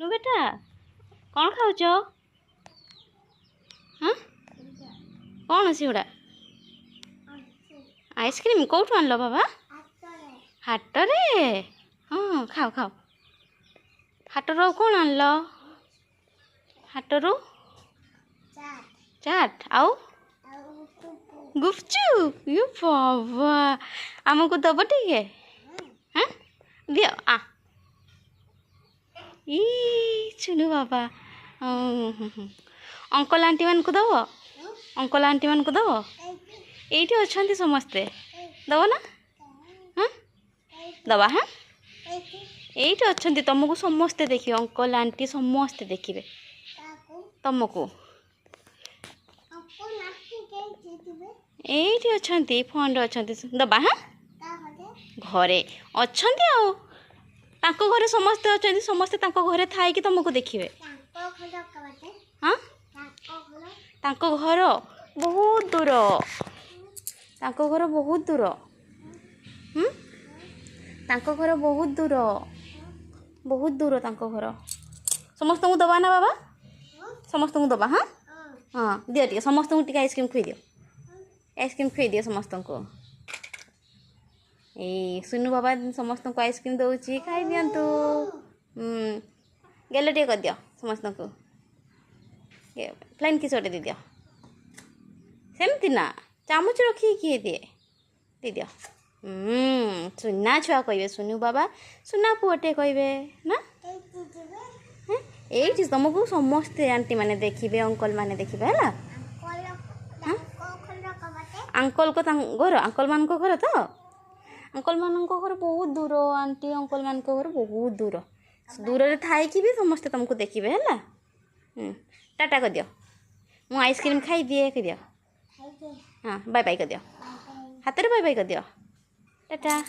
नु बेटा कौन खाऊच हाँ कौन अच्छी गुड़ा आइसक्रीम कौटू आनल बाबा हाटरे हाँ खाओ खाओ हाटरू कौन आनल हाटरू चाट आउ गुपचुप ये बाबा आमको दब टे हाँ दियो आ ई चुनु बाबा अंकल आंटी मान को दब अंकल आंटी मान को दब ये अच्छा समस्ते दब ना हाँ दबा हाँ ये अच्छा तुमको समस्ते देखिए अंकल आंटी समस्ते देखिए तुमको ये अच्छा फंड अच्छा दबा हाँ घरे अच्छा घरे समस्ते अच्छा समस्ते घरे थाई कि तुमको देखिए हाँ घर बहुत दूर घर बहुत दूर घर बहुत दूर घर समस्त को दबा ना बाबा समस्त को दबा हाँ हाँ दियो टे समस्त को टे आइसक्रीम खुई दियो आइसक्रीम खुई दियो समस्त को ए सुनु बाबा समस्त को आइसक्रीम दौची खाई दियंतु गेलो टे कर दियो समस्त को फ्लाइन किस दे दियो सेमती ना चामच रखी किए दे दियो सुना छुआ कहे सुनु बाबा सुना पुअटे कहे ना ये तुमको समस्ते आंटी मैंने देखिए अंकल मैंने देखिए है अंकल को घर अंकल मान घर तो अंकल मान घर बहुत दूर आंटी अंकल मान घर बहुत दूर दूर थाई कि भी समस्ते तुमको देखिए है टाटा कर दियो मु आइसक्रीम खाई दिए कर दियो हाँ बाय बाय कर दियो हाथ में बाय बाय कर दियो टाटा